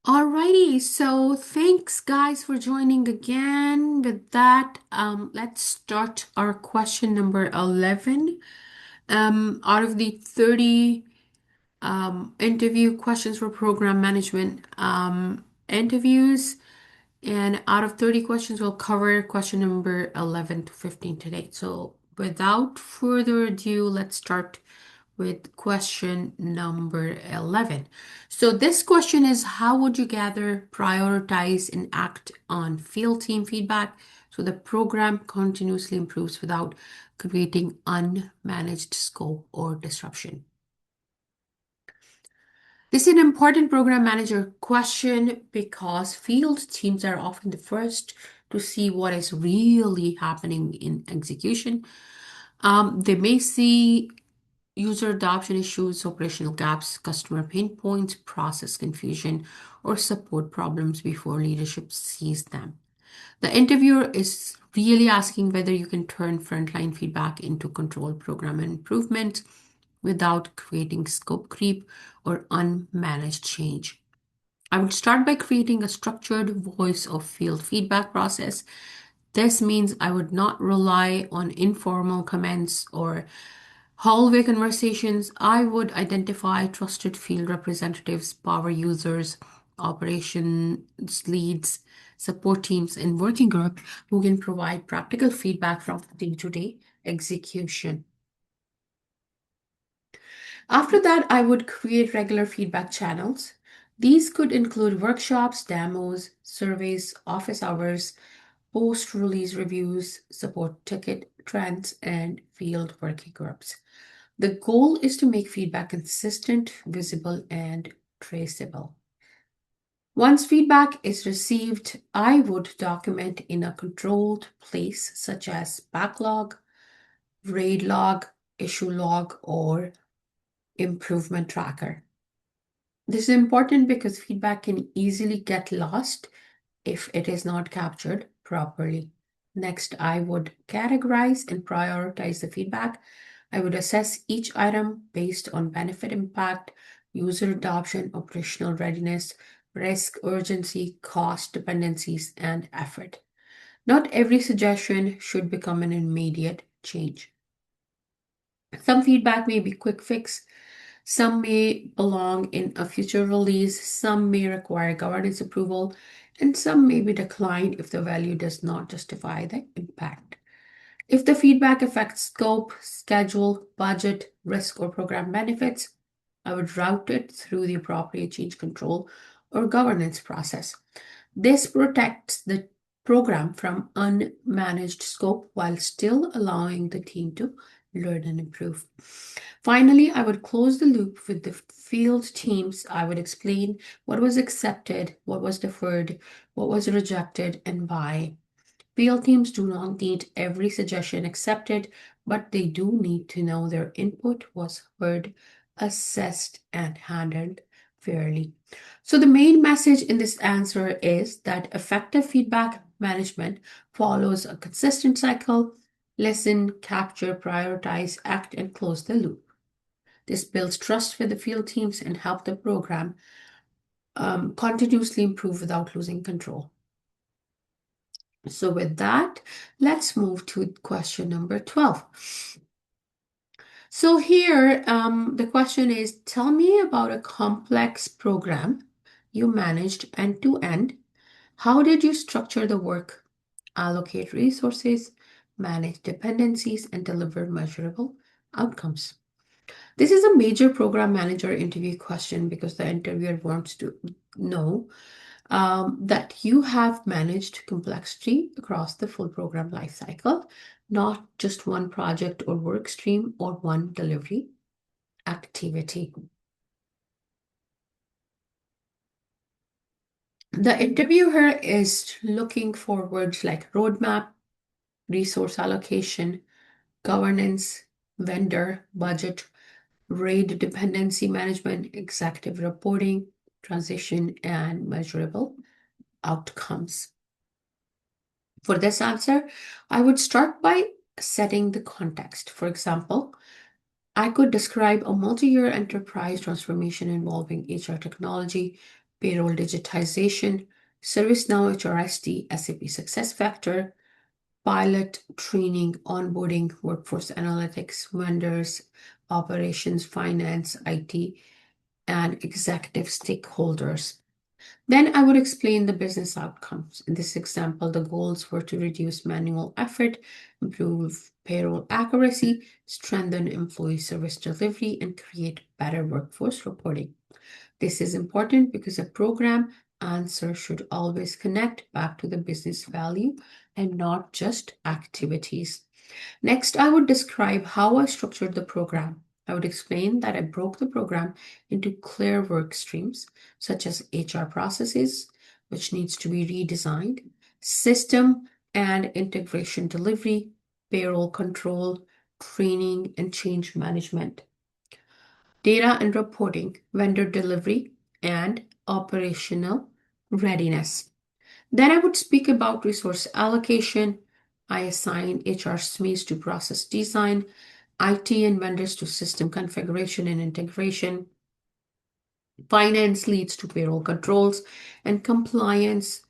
Alrighty, so thanks guys for joining again. With that, let's start our question number 11. Out of the 30 interview questions for program management interviews, and out of 30 questions, we'll cover question number 11 to 15 today. So without further ado, let's start with question number 11. So this question is, how would you gather, prioritize, and act on field team feedback so the program continuously improves without creating unmanaged scope or disruption? This is an important program manager question because field teams are often the first to see what is really happening in execution. They may see user adoption issues, operational gaps, customer pain points, process confusion, or support problems before leadership sees them. The interviewer is really asking whether you can turn frontline feedback into controlled program improvement without creating scope creep or unmanaged change. I would start by creating a structured voice of field feedback process. This means I would not rely on informal comments or hallway conversations. I would identify trusted field representatives, power users, operations leads, support teams, and working group who can provide practical feedback from day-to-day execution. After that, I would create regular feedback channels. These could include workshops, demos, surveys, office hours, post-release reviews, support ticket trends, and field working groups. The goal is to make feedback consistent, visible, and traceable. Once feedback is received, I would document in a controlled place such as backlog, RAID log, issue log, or improvement tracker. This is important because feedback can easily get lost if it is not captured properly. Next, I would categorize and prioritize the feedback. I would assess each item based on benefit impact, user adoption, operational readiness, risk, urgency, cost, dependencies, and effort. Not every suggestion should become an immediate change. Some feedback may be quick fix, some may belong in a future release, some may require governance approval, and some may be declined if the value does not justify the impact. If the feedback affects scope, schedule, budget, risk, or program benefits, I would route it through the appropriate change control or governance process. This protects the program from unmanaged scope while still allowing the team to learn and improve. Finally, I would close the loop with the field teams. I would explain what was accepted, what was deferred, what was rejected, and why. Field teams do not need every suggestion accepted, but they do need to know their input was heard, assessed, and handled fairly. So, the main message in this answer is that effective feedback management follows a consistent cycle: listen, capture, prioritize, act, and close the loop. This builds trust with the field teams and help the program continuously improve without losing control. So with that, let's move to question number 12. So here, the question is, tell me about a complex program you managed end to end. How did you structure the work, allocate resources, manage dependencies, and deliver measurable outcomes? This is a major program manager interview question because the interviewer wants to know that you have managed complexity across the full program lifecycle, not just one project or work stream or one delivery activity. The interviewer is looking for words like roadmap, resource allocation, governance, vendor, budget, RAID dependency management, executive reporting, transition, and measurable outcomes. For this answer, I would start by setting the context. For example, I could describe a multi-year enterprise transformation involving HR technology, payroll digitization, ServiceNow HRSD, SAP SuccessFactor, pilot training, onboarding, workforce analytics, vendors, operations, finance, IT, and executive stakeholders. Then I would explain the business outcomes. In this example, the goals were to reduce manual effort, improve payroll accuracy, strengthen employee service delivery, and create better workforce reporting. This is important because a program answer should always connect back to the business value and not just activities. Next, I would describe how I structured the program. I would explain that I broke the program into clear work streams, such as HR processes, which needs to be redesigned, system and integration delivery, payroll control, training and change management, data and reporting, vendor delivery, and operational readiness. Then I would speak about resource allocation. I assign HR SMEs to process design, IT and vendors to system configuration and integration, finance leads to payroll controls and compliance,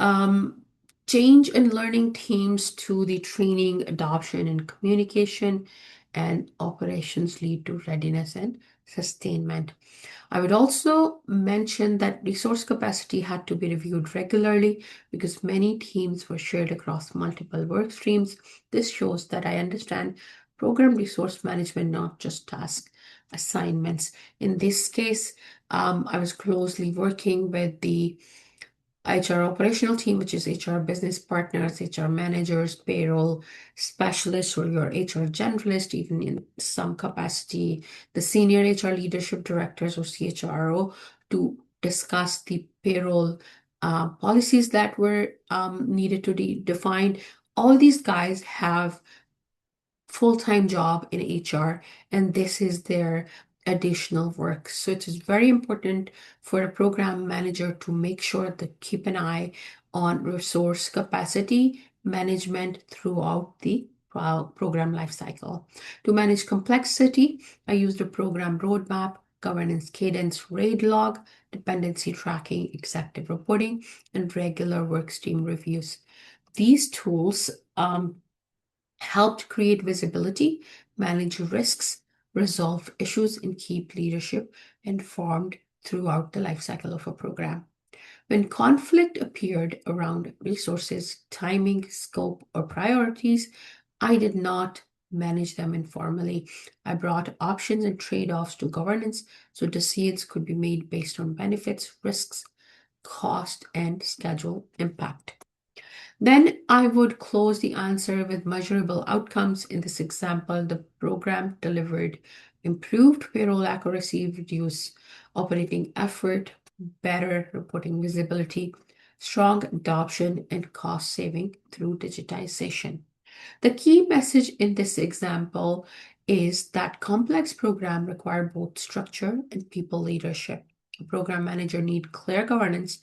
um, change and learning teams to the training, adoption, and communication, and operations lead to readiness and sustainment. I would also mention that resource capacity had to be reviewed regularly because many teams were shared across multiple work streams. This shows that I understand program resource management, not just task assignments. In this case, I was closely working with the HR operational team, which is HR business partners, HR managers, payroll specialists, or your HR generalist, even in some capacity, the senior HR leadership directors or CHRO, to discuss the payroll policies that were needed to be defined. All these guys have full-time job in HR, and this is their additional work. So it is very important for a program manager to make sure to keep an eye on resource capacity management throughout the program lifecycle. To manage complexity, I used a program roadmap, governance cadence, RAID log, dependency tracking, executive reporting, and regular work stream reviews. These tools helped create visibility, manage risks, resolve issues, and keep leadership informed throughout the lifecycle of a program. When conflict appeared around resources, timing, scope, or priorities, I did not manage them informally. I brought options and trade-offs to governance so decisions could be made based on benefits, risks, cost, and schedule impact. Then I would close the answer with measurable outcomes. In this example, the program delivered improved payroll accuracy, reduced operating effort, better reporting visibility, strong adoption, and cost saving through digitization. The key message in this example is that complex programs require both structure and people leadership. A program manager needs clear governance,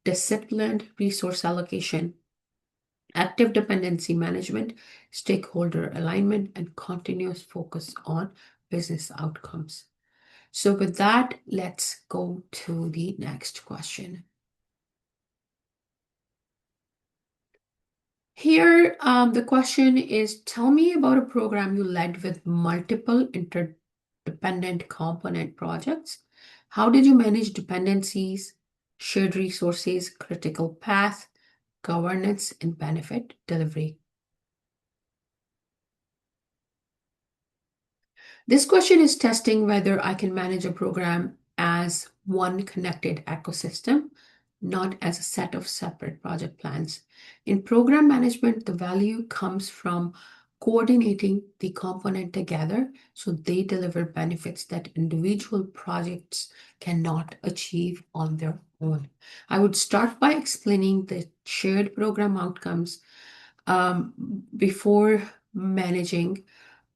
disciplined resource allocation, active dependency management, stakeholder alignment, and continuous focus on business outcomes. So with that, let's go to the next question. Here, the question is, tell me about a program you led with multiple interdependent component projects. How did you manage dependencies, shared resources, critical path, governance, and benefit delivery? This question is testing whether I can manage a program as one connected ecosystem, not as a set of separate project plans. In program management, the value comes from coordinating the component together so they deliver benefits that individual projects cannot achieve on their own. I would start by explaining the shared program outcomes before managing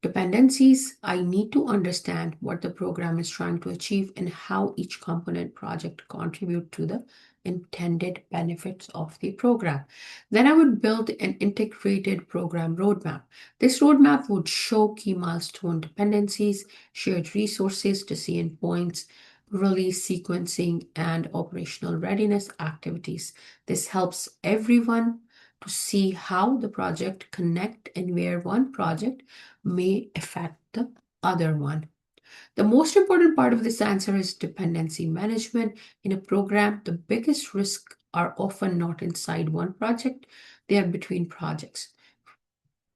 dependencies. I need to understand what the program is trying to achieve and how each component project contribute to the intended benefits of the program. Then I would build an integrated program roadmap. This roadmap would show key milestone dependencies, shared resources, decision points, release sequencing, and operational readiness activities. This helps everyone to see how the project connect and where one project may affect the other one. The most important part of this answer is dependency management. In a program, the biggest risks are often not inside one project, they are between projects.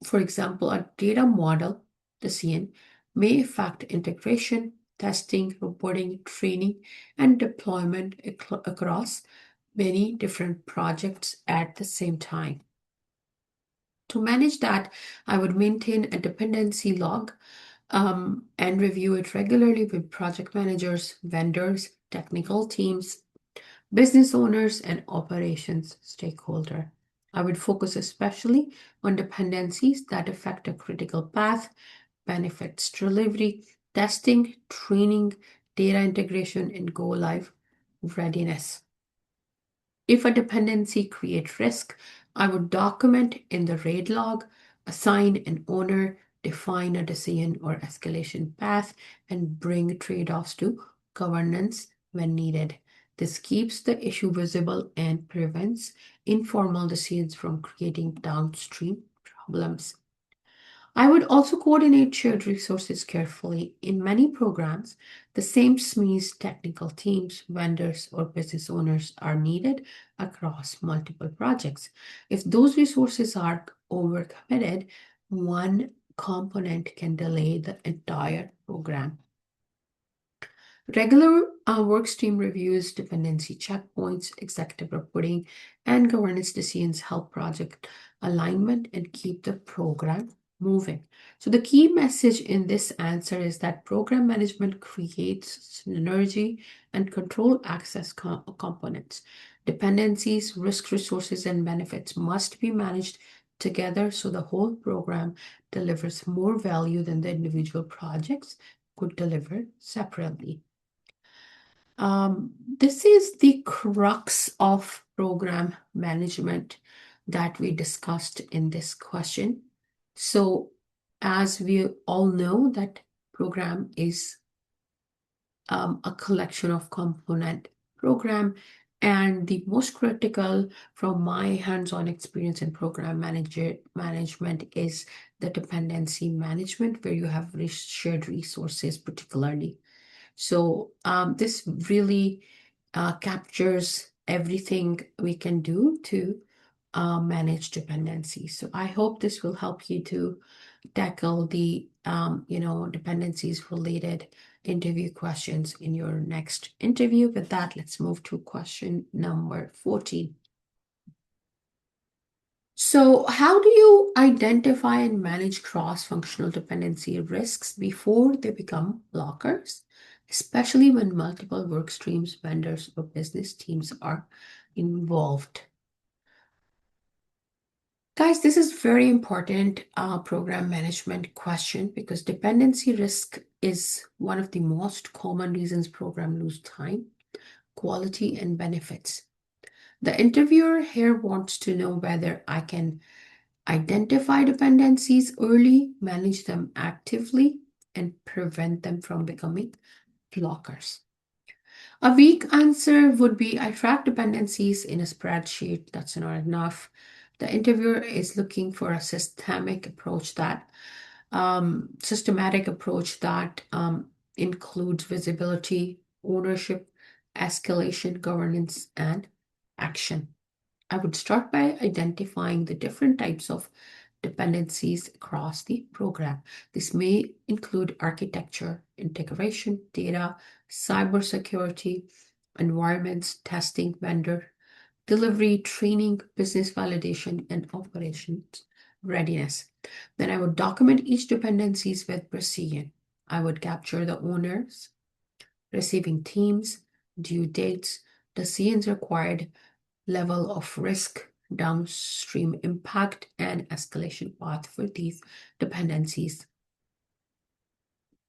For example, a data model decision may affect integration, testing, reporting, training, and deployment across many different projects at the same time. To manage that, I would maintain a dependency log and review it regularly with project managers, vendors, technical teams, business owners, and operations stakeholder. I would focus especially on dependencies that affect a critical path, benefits delivery, testing, training, data integration, and go live readiness. If a dependency creates risk, I would document in the RAID log, assign an owner, define a decision or escalation path, and bring trade-offs to governance when needed. This keeps the issue visible and prevents informal decisions from creating downstream problems. I would also coordinate shared resources carefully. In many programs, the same SMEs, technical teams, vendors, or business owners are needed across multiple projects. If those resources are overcommitted, one component can delay the entire program. Regular work stream reviews, dependency checkpoints, executive reporting, and governance decisions help project alignment and keep the program moving. So, the key message in this answer is that program management creates synergy and control access components. Dependencies, risk, resources, and benefits must be managed together so the whole program delivers more value than the individual projects could deliver separately. This is the crux of program management that we discussed in this question. So, as we all know, that program is a collection of component program, and the most critical from my hands-on experience in program management is the dependency management, where you have shared resources particularly. So this really captures everything we can do to manage dependency. So I hope this will help you to tackle the dependencies related interview questions in your next interview. With that, let's move to question number 14. So, how do you identify and manage cross-functional dependency risks before they become blockers, especially when multiple work streams, vendors, or business teams are involved? Guys, this is very important program management question because dependency risk is one of the most common reasons program lose time, quality, and benefits. The interviewer here wants to know whether I can identify dependencies early, manage them actively, and prevent them from becoming blockers. A weak answer would be I track dependencies in a spreadsheet. That's not enough. The interviewer is looking for a systematic approach that includes visibility, ownership, escalation, governance, and action. I would start by identifying the different types of dependencies across the program. This may include architecture, integration, data, cybersecurity, environments, testing, vendor, delivery, training, business validation, and operations readiness. Then I would document each dependencies with precision. I would capture the owners, receiving teams, due dates, decisions required, level of risk, downstream impact, and escalation path for these dependencies.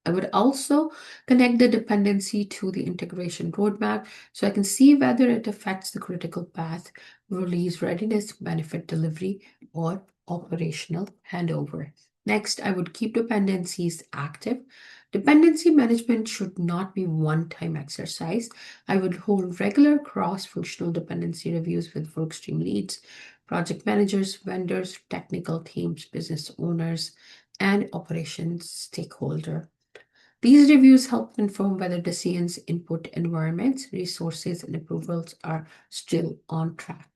I would also connect the dependency to the integration roadmap so I can see whether it affects the critical path, release readiness, benefit delivery, or operational handover. Next, I would keep dependencies active Dependency management should not be one-time exercise. I would hold regular cross-functional dependency reviews with workstream leads, project managers, vendors, technical teams, business owners, and operations stakeholder. These reviews help confirm whether decisions, input, environments, resources, and approvals are still on track.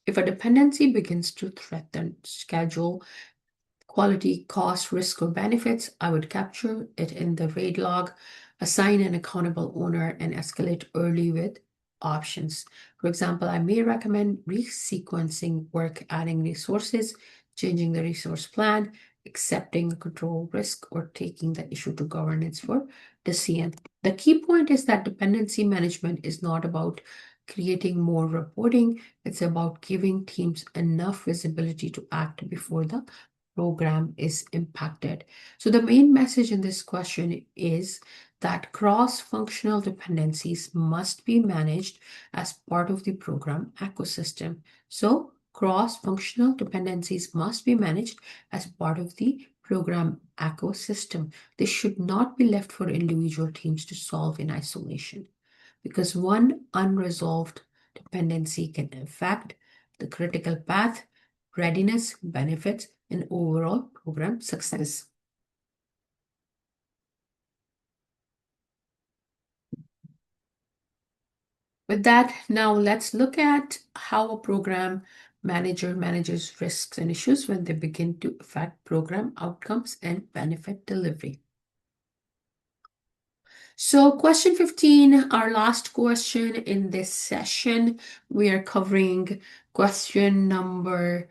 If a dependency begins to threaten schedule, quality, cost, risk, or benefits, I would capture it in the RAID log, assign an accountable owner, and escalate early with options. For example, I may recommend resequencing work, adding resources, changing the resource plan, accepting a control risk, or taking the issue to governance for decision. The key point is that dependency management is not about creating more reporting, it's about giving teams enough visibility to act before the program is impacted. So the main message in this question is that cross-functional dependencies must be managed as part of the program ecosystem. So cross-functional dependencies must be managed as part of the program ecosystem. They should not be left for individual teams to solve in isolation because one unresolved dependency can affect the critical path, readiness, benefits, and overall program success. With that, now let's look at how a program manager manages risks and issues when they begin to affect program outcomes and benefit delivery. So question 15, our last question in this session, we are covering question number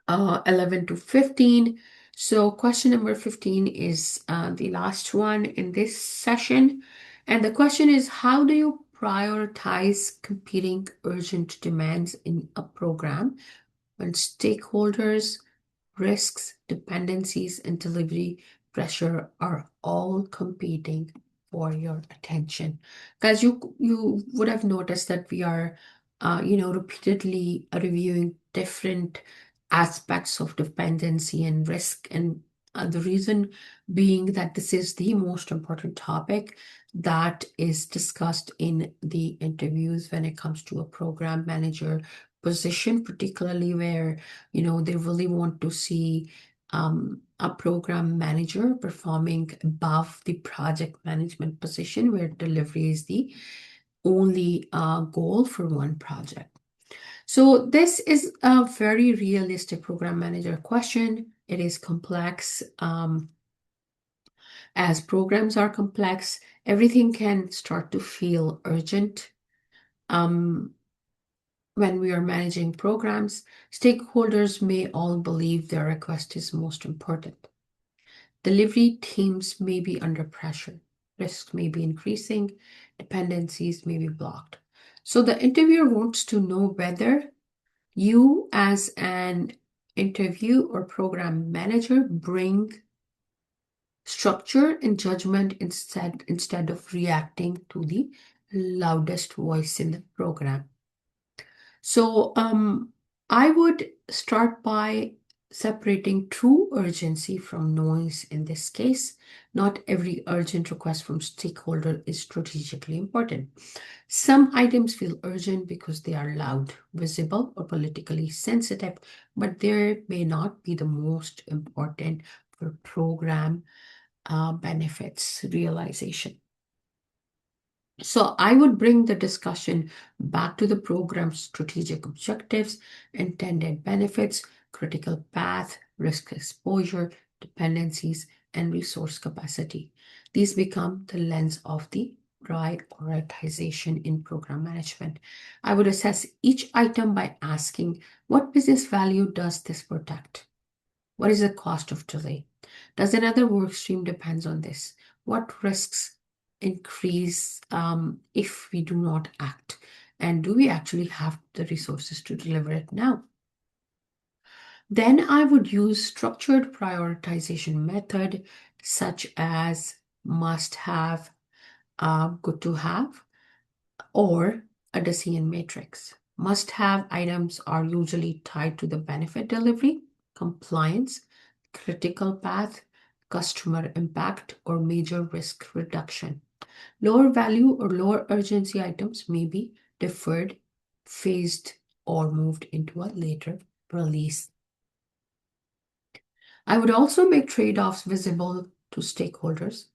11 to 15. So question number 15 is the last one in this session. And the question is, how do you prioritize competing urgent demands in a program when stakeholders, risks, dependencies, and delivery pressure are all competing for your attention? Guys, you would have noticed that we are repeatedly reviewing different aspects of dependency and risk, and the reason being that this is the most important topic that is discussed in the interviews when it comes to a program manager position, particularly where they really want to see a program manager performing above the project management position where delivery is the only goal for one project. So this is a very realistic program manager question. It is complex. As programs are complex, everything can start to feel urgent. When we are managing programs, stakeholders may all believe their request is most important. Delivery teams may be under pressure. Risks may be increasing. Dependencies may be blocked. So the interviewer wants to know whether you, as an interview or program manager, bring structure and judgment instead of reacting to the loudest voice in the program. So I would start by separating true urgency from noise in this case. Not every urgent request from stakeholder is strategically important. Some items feel urgent because they are loud, visible, or politically sensitive, but they may not be the most important for program benefits realization. So I would bring the discussion back to the program's strategic objectives, intended benefits, critical path, risk exposure, dependencies, and resource capacity. These become the lens of the prioritization in program management. I would assess each item by asking, what business value does this protect? What is the cost of delay? Does another work stream depends on this? What risks increase if we do not act? And do we actually have the resources to deliver it now? Then I would use structured prioritization method such as must have, good to have, or a decision matrix. Must have items are usually tied to the benefit delivery, compliance, critical path, customer impact, or major risk reduction. Lower value or lower urgency items may be deferred, phased, or moved into a later release. I would also make trade offs visible to stakeholders.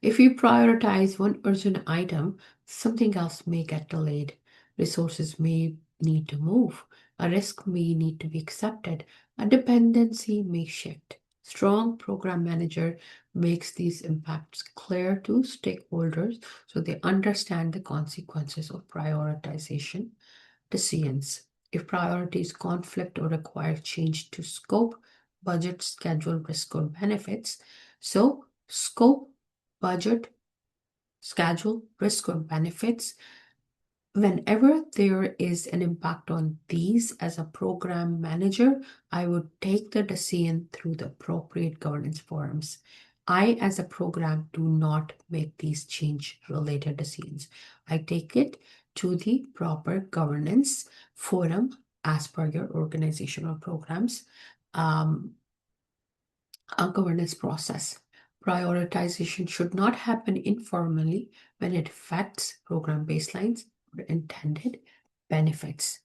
If you prioritize one urgent item, something else may get delayed. Resources may need to move. A risk may need to be accepted. A dependency may shift. Strong program manager makes these impacts clear to stakeholders so they understand the consequences of prioritization decisions. If priorities conflict or require change to scope, budget, schedule, risk, or benefits. So, scope, budget, schedule, risk, or benefits. Whenever there is an impact on these as a program manager, I would take the decision through the appropriate governance forums. I, as a program, do not make these change related decisions. I take it to the proper governance forum as per your organizational programs. Um, a governance process. Prioritization should not happen informally when it affects program baselines or intended benefits.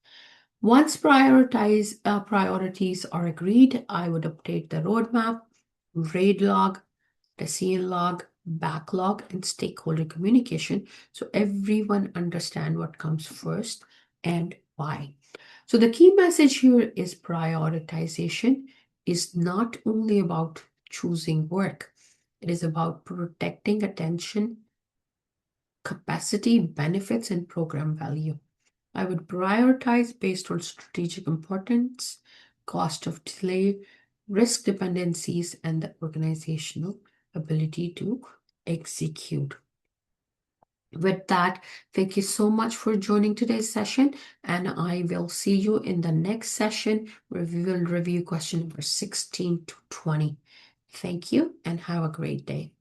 Once priorities are agreed, I would update the roadmap, RAID log, decision log, backlog, and stakeholder communication so everyone understand what comes first and why. So the key message here is prioritization is not only about choosing work. It is about protecting attention, capacity, benefits, and program value. I would prioritize based on strategic importance, cost of delay, risk dependencies, and the organizational ability to execute. With that, thank you so much for joining today's session, and I will see you in the next session where we will review question number 16 to 20. Thank you and have a great day.